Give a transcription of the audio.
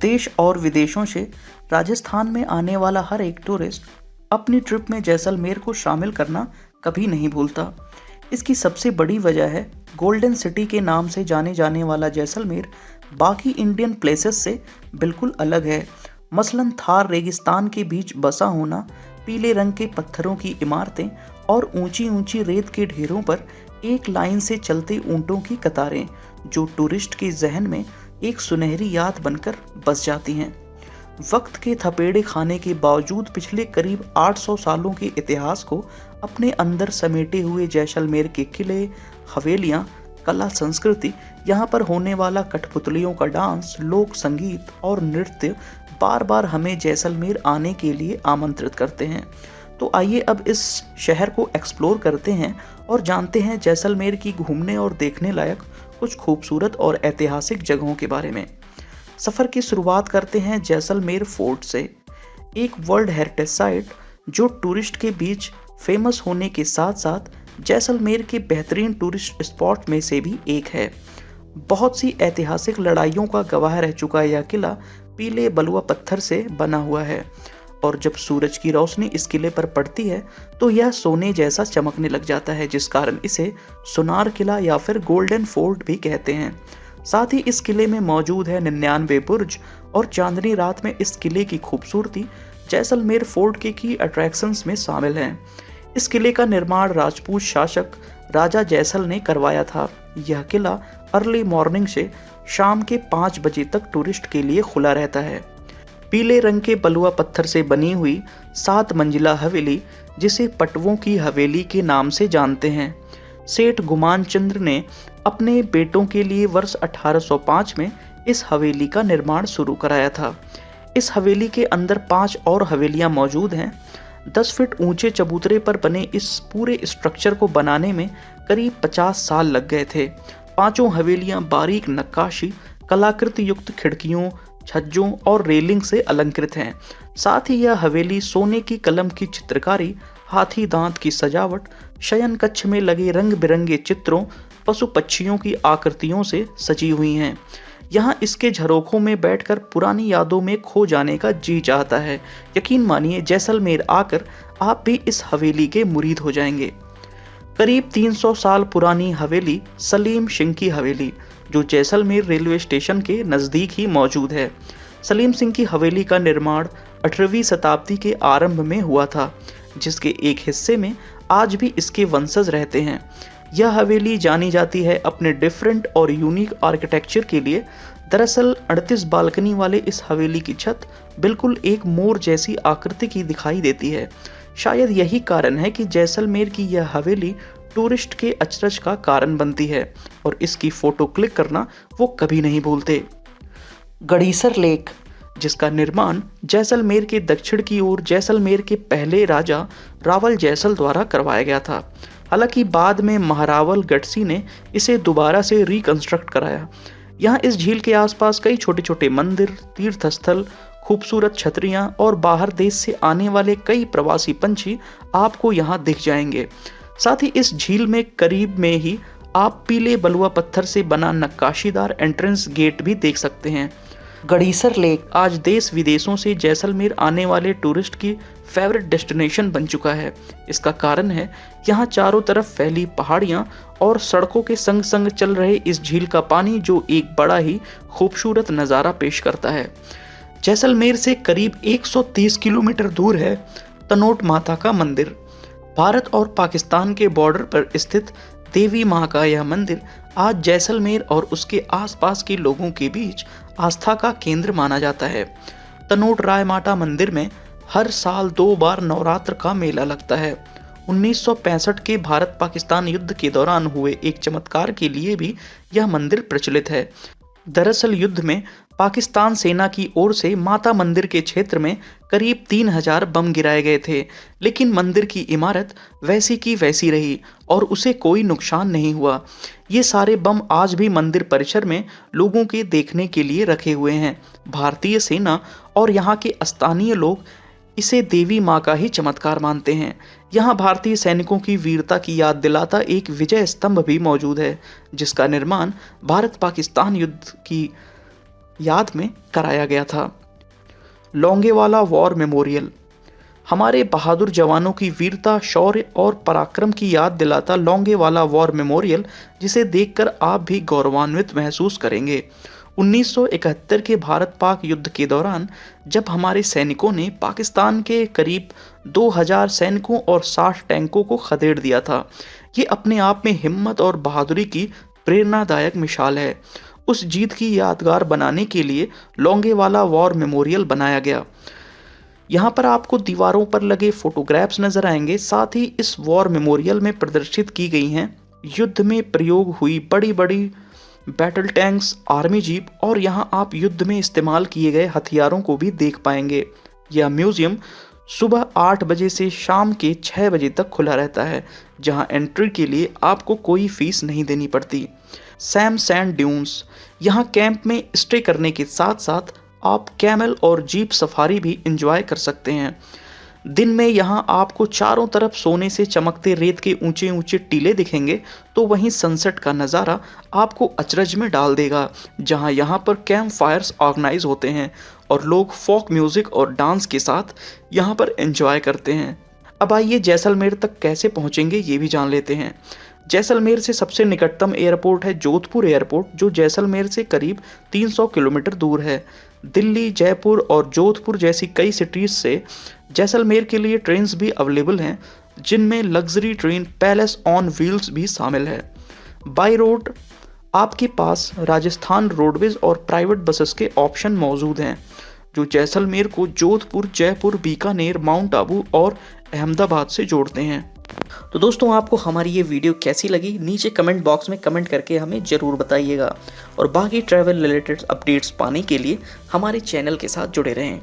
देश और विदेशों से राजस्थान में आने वाला हर एक टूरिस्ट अपनी ट्रिप में जैसलमेर को शामिल करना कभी नहीं भूलता। इसकी सबसे बड़ी वजह है गोल्डन सिटी के नाम से जाने जाने वाला जैसलमेर बाकी इंडियन प्लेसेस से बिल्कुल अलग है। मसलन थार रेगिस्तान के बीच बसा होना, पीले रंग के पत्थरों की इमारतें और ऊंची ऊंची रेत के ढेरों पर एक लाइन से चलते ऊंटों की कतारें, जो टूरिस्ट के जहन में एक सुनहरी याद बनकर बस जाती हैं। वक्त के थपेड़े खाने के बावजूद पिछले करीब 800 सालों के इतिहास को अपने अंदर समेटे हुए जैसलमेर के किले, हवेलियां, कला संस्कृति, यहाँ पर होने वाला कठपुतलियों का डांस, लोक संगीत और नृत्य बार बार हमें जैसलमेर आने के लिए आमंत्रित करते हैं। तो आइए अब इस शहर को एक्सप्लोर करते हैं और जानते हैं जैसलमेर की घूमने और देखने लायक कुछ खूबसूरत और ऐतिहासिक जगहों के बारे में। सफ़र की शुरुआत करते हैं जैसलमेर फोर्ट से, एक वर्ल्ड हेरिटेज साइट जो टूरिस्ट के बीच फेमस होने के साथ साथ जैसलमेर के बेहतरीन टूरिस्ट स्पॉट में से भी एक है। बहुत सी ऐतिहासिक लड़ाइयों का गवाह रह चुका यह किला पीले बलुआ पत्थर से बना हुआ है और जब सूरज की रोशनी इस किले पर पड़ती है तो यह सोने जैसा चमकने लग जाता है, जिस कारण इसे सोनार किला या फिर गोल्डन फोर्ट भी कहते हैं। साथ ही इस किले में मौजूद है 99 बुर्ज और चांदनी रात में इस किले की खूबसूरती जैसलमेर फोर्ट के की अट्रैक्शंस में शामिल है। इस किले का निर्माण राजपूत शासक राजा जैसल ने करवाया था। यह किला अर्ली मॉर्निंग से शाम के 5 बजे तक टूरिस्ट के लिए खुला रहता है। पीले रंग के बलुआ पत्थर से बनी हुई 7 मंजिला हवेली, जिसे पटवों की हवेली के नाम से जानते हैं, सेठ गुमान चंद्र ने अपने बेटों के लिए वर्ष 1805 में इस हवेली का निर्माण शुरू कराया था। इस हवेली के अंदर 5 और हवेलियां मौजूद हैं। 10 फीट ऊंचे चबूतरे पर बने इस पूरे स्ट्रक्चर को बनाने में करीब 50 साल लग गए थे। 5 हवेलियां बारीक नक्काशी, कलाकृति युक्त खिड़कियों, छज्जों और रेलिंग से अलंकृत हैं। साथ ही यह हवेली सोने की कलम की चित्रकारी, हाथी दांत की सजावट, शयन कक्ष में लगे रंग बिरंगे चित्रों, पशु पक्षियों की आकृतियों से सजी हुई हैं। यहाँ इसके झरोखों में बैठकर पुरानी यादों में खो जाने का जी चाहता है। यकीन मानिए, जैसलमेर आकर आप भी इस हवेली के मुरीद हो जाएंगे। करीब 300 साल पुरानी हवेली सलीम सिंह की हवेली, जो जैसलमेर रेलवे स्टेशन के नज़दीक ही मौजूद है। सलीम सिंह की हवेली का निर्माण 18वीं शताब्दी के आरंभ में हुआ था, जिसके एक हिस्से में आज भी इसके वंशज रहते हैं। यह हवेली जानी जाती है अपने डिफरेंट और यूनिक आर्किटेक्चर के लिए। दरअसल 38 बालकनी वाले इस हवेली की छत बिल्कुल एक मोर जैसी आकृति की दिखाई देती है। शायद यही कारण है कि जैसलमेर की यह हवेली टूरिस्ट के अचरज का कारण बनती है और इसकी फोटो क्लिक करना वो कभी नहीं भूलते। गड़ीसर लेक, जिसका निर्माण जैसलमेर के दक्षिण की ओर जैसलमेर के पहले राजा रावल जैसल द्वारा करवाया गया था। हालांकि बाद में महारावल गढ़सी ने इसे दोबारा से रिकंस्ट्रक्ट कराया। यहाँ इस झील के आसपास कई छोटे छोटे मंदिर, तीर्थस्थल, खूबसूरत छतरियाँ और बाहर देश से आने वाले कई प्रवासी पंछी आपको यहाँ दिख जाएंगे। साथ ही इस झील में करीब में ही आप पीले बलुआ पत्थर से बना नक्काशीदार एंट्रेंस गेट भी देख सकते हैं। गड़ीसर लेक आज देश विदेशों से जैसलमेर आने वाले टूरिस्ट की फेवरेट डेस्टिनेशन बन चुका है। इसका कारण है यहाँ चारों तरफ फैली पहाड़ियाँ और सड़कों के संग संग चल रहे इस झील का पानी, जो एक बड़ा ही खूबसूरत नज़ारा पेश करता है। जैसलमेर से करीब 130 किलोमीटर दूर है तनोट माता का मंदिर। भारत और पाकिस्तान के बॉर्डर पर स्थित देवी माँ का यह मंदिर आज जैसलमेर और उसके आसपास के लोगों के बीच आस्था का केंद्र माना जाता है। तनोट राय माता मंदिर में हर साल 2 बार नवरात्र का मेला लगता है। 1965 के भारत पाकिस्तान युद्ध के दौरान हुए एक चमत्कार के लिए भी यह मंदिर प्रचलित है। दरअसल युद्ध में पाकिस्तान सेना की ओर से माता मंदिर के क्षेत्र में करीब 3000 बम गिराए गए थे, लेकिन मंदिर की इमारत वैसी की वैसी रही और उसे कोई नुकसान नहीं हुआ। ये सारे बम आज भी मंदिर परिसर में लोगों के देखने के लिए रखे हुए हैं। भारतीय सेना और यहाँ के स्थानीय लोग इसे देवी माँ का ही चमत्कार मानते हैं। यहाँ भारतीय सैनिकों की वीरता की याद दिलाता एक विजय स्तंभ भी मौजूद है, जिसका निर्माण भारत पाकिस्तान युद्ध की याद में कराया गया था। लोंगेवाला वॉर मेमोरियल हमारे बहादुर जवानों की वीरता, शौर्य और पराक्रम की याद दिलाता लोंगेवाला वॉर मेमोरियल, जिसे देखकर आप भी गौरवान्वित महसूस करेंगे। 1971 के भारत पाक युद्ध के दौरान जब हमारे सैनिकों ने पाकिस्तान के करीब 2000 सैनिकों और 60 टैंकों को खदेड़ दिया था, ये अपने आप में हिम्मत और बहादुरी की प्रेरणादायक मिसाल है। उस जीत की यादगार बनाने के लिए लोंगेवाला वॉर मेमोरियल बनाया गया। यहाँ पर आपको दीवारों पर लगे फोटोग्राफ्स नजर आएंगे। साथ ही इस वॉर मेमोरियल में प्रदर्शित की गई हैं युद्ध में प्रयोग हुई बड़ी बड़ी बैटल टैंक्स, आर्मी जीप और यहाँ आप युद्ध में इस्तेमाल किए गए हथियारों को भी देख पाएंगे। यह म्यूजियम सुबह 8 बजे से शाम के 6 बजे तक खुला रहता है, जहाँ एंट्री के लिए आपको कोई फीस नहीं देनी पड़ती। सैम सैंड ड्यून्स यहाँ कैंप में स्टे करने के साथ साथ आप कैमल और जीप सफारी भी एंजॉय कर सकते हैं। दिन में यहाँ आपको चारों तरफ सोने से चमकते रेत के ऊंचे ऊंचे टीले दिखेंगे, तो वहीं सनसेट का नज़ारा आपको अचरज में डाल देगा, जहाँ यहाँ पर कैंप फायर्स ऑर्गेनाइज होते हैं और लोग फोक म्यूज़िक और डांस के साथ यहाँ पर एंजॉय करते हैं। अब आइए जैसलमेर तक कैसे पहुँचेंगे ये भी जान लेते हैं। जैसलमेर से सबसे निकटतम एयरपोर्ट है जोधपुर एयरपोर्ट, जो जैसलमेर से करीब 300 किलोमीटर दूर है। दिल्ली, जयपुर और जोधपुर जैसी कई सिटीज़ से जैसलमेर के लिए ट्रेन्स भी अवेलेबल हैं, जिनमें luxury train palace on wheels भी शामिल है। बाई रोड आपके पास राजस्थान रोडवेज और प्राइवेट बसेस के ऑप्शन मौजूद हैं, जो जैसलमेर को जोधपुर, जयपुर, बीकानेर, माउंट आबू और अहमदाबाद से जोड़ते हैं। तो दोस्तों, आपको हमारी ये वीडियो कैसी लगी नीचे कमेंट बॉक्स में कमेंट करके हमें ज़रूर बताइएगा और बाकी ट्रैवल रिलेटेड अपडेट्स पाने के लिए हमारे चैनल के साथ जुड़े रहें।